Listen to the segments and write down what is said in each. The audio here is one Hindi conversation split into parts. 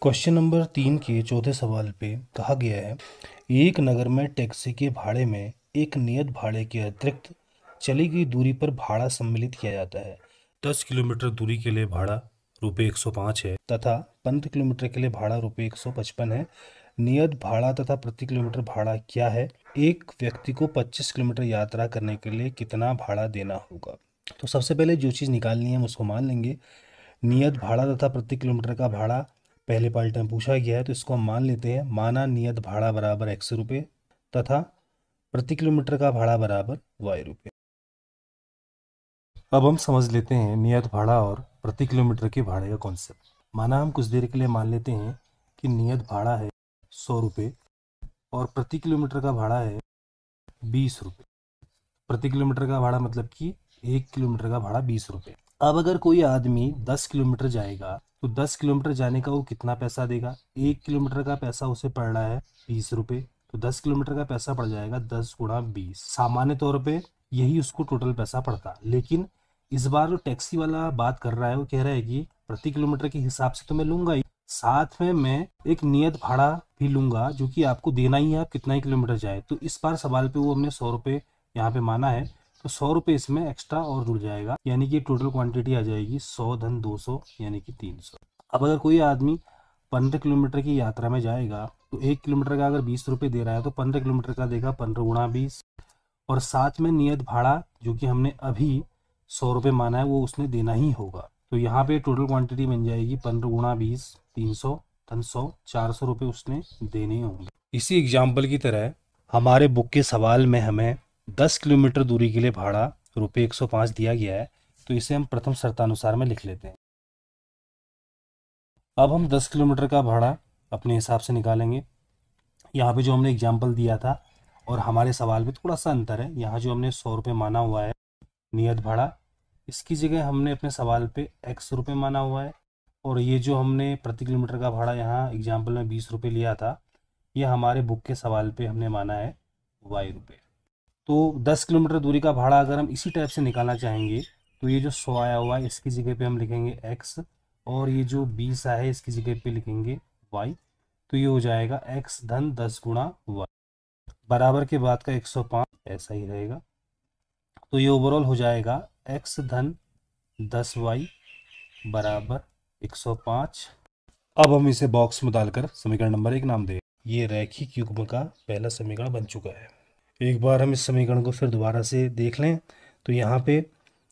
क्वेश्चन नंबर 3 के चौथे सवाल पे कहा गया है, एक नगर में टैक्सी के भाड़े में एक नियत भाड़े के अतिरिक्त चली गई दूरी पर भाड़ा सम्मिलित किया जाता है। 10 किलोमीटर दूरी के लिए भाड़ा रुपये 105 है तथा 15 किलोमीटर के लिए भाड़ा रुपये 155 है। नियत भाड़ा तथा प्रति किलोमीटर भाड़ा क्या है? एक व्यक्ति को 25 किलोमीटर यात्रा करने के लिए कितना भाड़ा देना होगा? तो सबसे पहले जो चीज़ निकालनी है हम उसको मान लेंगे। नियत भाड़ा तथा प्रति किलोमीटर का भाड़ा पहले पार्ट में पूछा गया है, तो इसको हम मान लेते हैं। माना नियत भाड़ा बराबर ₹100 तथा प्रति किलोमीटर का भाड़ा बराबर ₹Y। अब हम समझ लेते हैं नियत भाड़ा और प्रति किलोमीटर के भाड़े का कॉन्सेप्ट। माना हम कुछ देर के लिए मान लेते हैं कि नियत भाड़ा है ₹100 और प्रति किलोमीटर का भाड़ा है ₹20। प्रति किलोमीटर का भाड़ा मतलब कि 1 किलोमीटर का भाड़ा ₹20। अब अगर कोई आदमी 10 किलोमीटर जाएगा तो 10 किलोमीटर जाने का वो कितना पैसा देगा? 1 किलोमीटर का पैसा उसे पड़ रहा है ₹20, तो 10 किलोमीटर का पैसा पड़ जाएगा 10 गुणा 20। सामान्य तौर पे यही उसको टोटल पैसा पड़ता, लेकिन इस बार जो टैक्सी वाला बात कर रहा है वो कह रहा है कि प्रति किलोमीटर के हिसाब से तो मैं लूंगा ही, साथ में मैं एक नियत भाड़ा भी लूंगा जो कि आपको देना ही है, आप कितना ही किलोमीटर जाए। तो इस बार सवाल पे वो हमने ₹100 यहाँ पे माना है, तो ₹100 इसमें एक्स्ट्रा और जुड़ जाएगा, यानी कि टोटल क्वांटिटी आ जाएगी 100 धन 200 यानी कि 300। अब अगर कोई आदमी 15 किलोमीटर की यात्रा में जाएगा तो 1 किलोमीटर का अगर ₹20 दे रहा है तो 15 किलोमीटर का देगा 15 गुणा 20, और साथ में नियत भाड़ा जो कि हमने अभी ₹100 माना है वो उसने देना ही होगा। तो यहाँ पे टोटल क्वांटिटी बन जाएगी 15 गुणा 20 300 धन 100 ₹400 उसने देने होंगे। इसी एग्जाम्पल की तरह हमारे बुक के सवाल में हमें 10 किलोमीटर दूरी के लिए भाड़ा रुपये 105 दिया गया है, तो इसे हम प्रथम शर्तानुसार में लिख लेते हैं। अब हम 10 किलोमीटर का भाड़ा अपने हिसाब से निकालेंगे। यहाँ पे जो हमने एग्जाम्पल दिया था और हमारे सवाल में थोड़ा सा अंतर है। यहाँ जो हमने ₹100 माना हुआ है नियत भाड़ा, इसकी जगह हमने अपने सवाल पे ₹X माना हुआ है, और ये जो हमने प्रति किलोमीटर का भाड़ा यहाँ एग्जाम्पल में ₹20 लिया था, ये हमारे बुक के सवाल पे हमने माना है Y। तो 10 किलोमीटर दूरी का भाड़ा अगर हम इसी टाइप से निकालना चाहेंगे तो ये जो 100 आया हुआ है इसकी जगह पे हम लिखेंगे X, और ये जो 20 आया है इसकी जगह पे लिखेंगे Y। तो ये हो जाएगा X धन 10 गुणा Y बराबर के बाद का 105 ऐसा ही रहेगा। तो ये ओवरऑल हो जाएगा X धन 10Y बराबर 105। अब हम इसे बॉक्स में डालकर समीकरण नंबर 1 नाम दें। ये रैखिक युग्म का पहला समीकरण बन चुका है। एक बार हम इस समीकरण को फिर दोबारा से देख लें तो यहाँ पे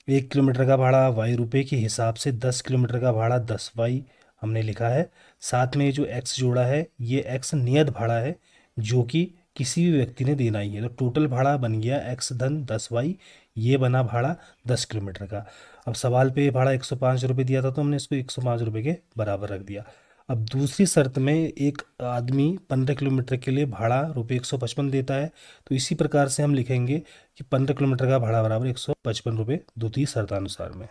1 किलोमीटर का भाड़ा ₹Y के हिसाब से 10 किलोमीटर का भाड़ा 10Y हमने लिखा है। साथ में जो X जोड़ा है ये X नियत भाड़ा है जो कि किसी भी व्यक्ति ने देना ही है। तो टोटल भाड़ा बन गया X धन 10Y, ये बना भाड़ा 10 किलोमीटर का। अब सवाल पे भाड़ा ₹105 दिया था तो हमने इसको ₹105 के बराबर रख दिया। अब दूसरी शर्त में एक आदमी 15 किलोमीटर के लिए भाड़ा ₹155 देता है, तो इसी प्रकार से हम लिखेंगे कि 15 किलोमीटर का भाड़ा बराबर ₹155 द्वितीय शर्तानुसार में।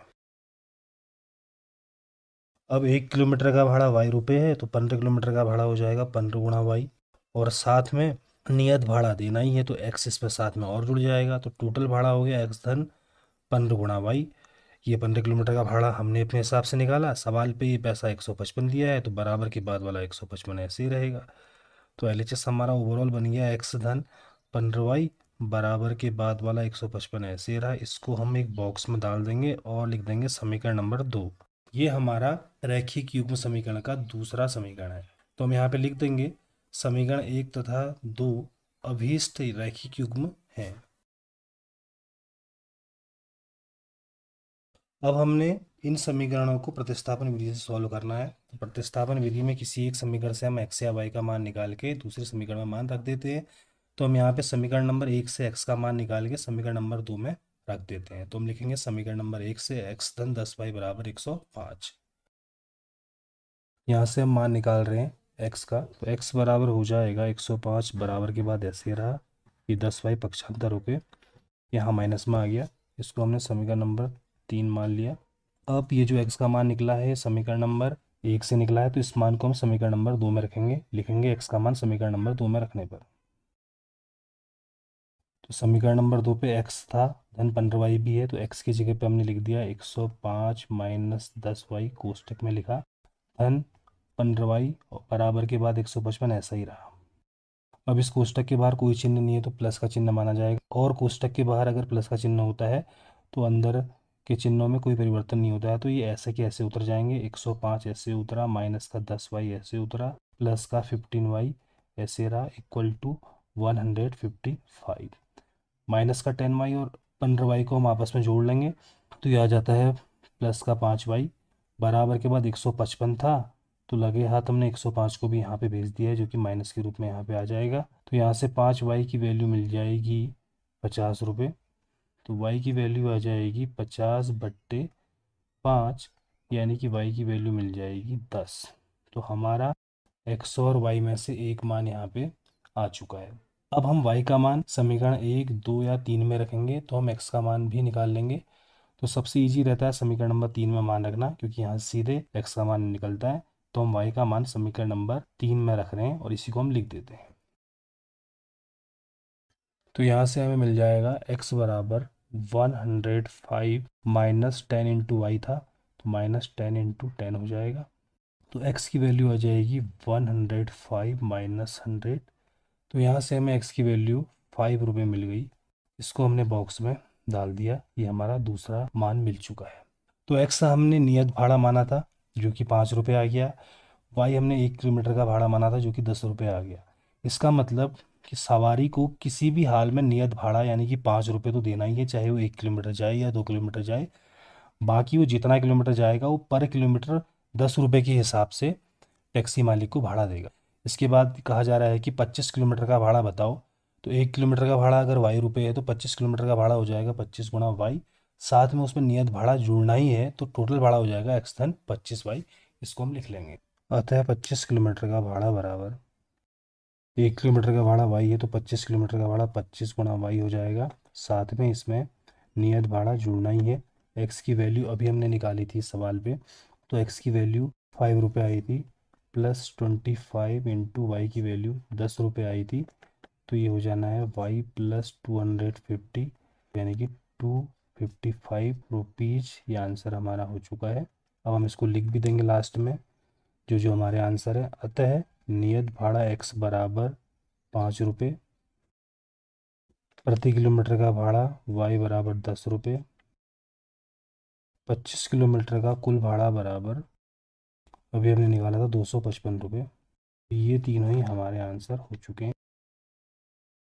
अब 1 किलोमीटर का भाड़ा ₹Y है, तो 15 किलोमीटर का भाड़ा हो जाएगा 15 गुणा Y, और साथ में नियत भाड़ा देना ही है तो X इस पर साथ में और जुड़ जाएगा। तो टोटल भाड़ा हो गया X धन 15 गुणा Y। ये 15 किलोमीटर का भाड़ा हमने अपने हिसाब से निकाला। सवाल पे ये पैसा 155 दिया है तो बराबर के बाद वाला 155 ऐसे ही रहेगा। तो LHS हमारा ओवरऑल बन गया X धन 15Y बराबर के बाद वाला 155 ऐसे ही रहा। इसको हम एक बॉक्स में डाल देंगे और लिख देंगे समीकरण नंबर 2। ये हमारा रैखिक युग्म समीकरण का दूसरा समीकरण है। तो हम यहाँ पे लिख देंगे समीकरण 1 तथा 2 अभीष्ट रैखिक युग्म हैं। अब हमने इन समीकरणों को प्रतिस्थापन विधि से सॉल्व करना है। तो प्रतिस्थापन विधि में किसी एक समीकरण से हम x या y का मान निकाल के दूसरे समीकरण में मान रख देते हैं। तो हम यहाँ पे समीकरण नंबर 1 से x का मान निकाल के समीकरण नंबर 2 में रख देते हैं। तो हम लिखेंगे समीकरण नंबर 1 से x धन 10y बराबर 105। यहाँ से हम मान निकाल रहे हैं x का, तो x बराबर हो जाएगा 105 बराबर के बाद ऐसे रहा कि 10y पक्षांतर होके यहाँ माइनस में आ गया। इसको हमने समीकरण नंबर 3 मान लिया। अब ये जो x का मान निकला है समीकरण नंबर 1 से निकला है, तो इस मान को हम समीकरण नंबर 2 में रखेंगे। लिखेंगे x का मान समीकरण नंबर 2 में रखने पर। तो समीकरण नंबर 2 पे x था धन 15y भी है, तो x की जगह पे हमने लिख दिया 105 माइनस 10y कोष्टक में लिखा धन 15y बराबर के बाद 155 ऐसा ही रहा। अब इस कोष्टक के बाहर कोई चिन्ह नहीं है तो प्लस का चिन्ह माना जाएगा, और कोष्टक के बाहर अगर प्लस का चिन्ह होता है तो अंदर के चिन्हों में कोई परिवर्तन नहीं होता है, तो ये ऐसे के ऐसे उतर जाएंगे। 105 ऐसे उतरा, माइनस का 10y ऐसे उतरा, प्लस का 15y ऐसे रहा, इक्वल टू 155। माइनस का 10y और 15y को हम आपस में जोड़ लेंगे तो ये आ जाता है प्लस का 5y बराबर के बाद 155 था, तो लगे हाथ हमने 105 को भी यहाँ पे भेज दिया है जो कि माइनस के रूप में यहाँ पे आ जाएगा। तो यहाँ से 5y की वैल्यू मिल जाएगी 50 रुपये, तो y की वैल्यू आ जाएगी 50/5, यानी कि y की वैल्यू मिल जाएगी 10। तो हमारा x और y में से एक मान यहाँ पे आ चुका है। अब हम y का मान समीकरण 1, 2 या 3 में रखेंगे तो हम x का मान भी निकाल लेंगे। तो सबसे इजी रहता है समीकरण नंबर 3 में मान रखना, क्योंकि यहाँ सीधे x का मान निकलता है। तो हम y का मान समीकरण नंबर 3 में रख रहे हैं और इसी को हम लिख देते हैं। तो यहाँ से हमें मिल जाएगा x बराबर 105 माइनस 10 इंटू वाई था, तो माइनस 10 इंटू 10 हो जाएगा। तो x की वैल्यू आ जाएगी 105 माइनस 100। तो यहाँ से हमें x की वैल्यू 5 रुपये मिल गई। इसको हमने बॉक्स में डाल दिया, ये हमारा दूसरा मान मिल चुका है। तो x हमने नियत भाड़ा माना था जो कि 5 रुपये आ गया, y हमने 1 किलोमीटर का भाड़ा माना था जो कि 10 रुपये आ गया। इसका मतलब कि सवारी को किसी भी हाल में नियत भाड़ा यानी कि 5 रुपये तो देना ही है, चाहे वो 1 किलोमीटर जाए या 2 किलोमीटर जाए। बाकी वो जितना किलोमीटर जाएगा वो पर किलोमीटर 10 रुपये के हिसाब से टैक्सी मालिक को भाड़ा देगा। इसके बाद कहा जा रहा है कि 25 किलोमीटर का भाड़ा बताओ, तो 1 किलोमीटर का भाड़ा अगर वाई रुपये है तो 25 किलोमीटर का भाड़ा हो जाएगा 25 गुणा वाई, साथ में उसमें नियत भाड़ा जुड़ना ही है, तो टोटल भाड़ा हो जाएगा एक्स धन 25y। इसको हम लिख लेंगे। अतः 25 किलोमीटर का भाड़ा बराबर 1 किलोमीटर का भाड़ा वाई है, तो 25 किलोमीटर का भाड़ा 25 गुणा वाई हो जाएगा, साथ में इसमें नियत भाड़ा जुड़ना ही है। एक्स की वैल्यू अभी हमने निकाली थी इस सवाल पे, तो एक्स की वैल्यू 5 रुपये आई थी, प्लस 25 इंटू वाई की वैल्यू 10 रुपये आई थी, तो ये हो जाना है y प्लस 250, यानी कि 255 रुपीज़। ये आंसर हमारा हो चुका है। अब हम इसको लिख भी देंगे लास्ट में जो जो हमारे आंसर है। अतः नियत भाड़ा x बराबर 5 रुपये, प्रति किलोमीटर का भाड़ा y बराबर 10 रुपये, 25 किलोमीटर का कुल भाड़ा बराबर अभी हमने निकाला था 255 रुपये। ये तीनों ही हमारे आंसर हो चुके हैं।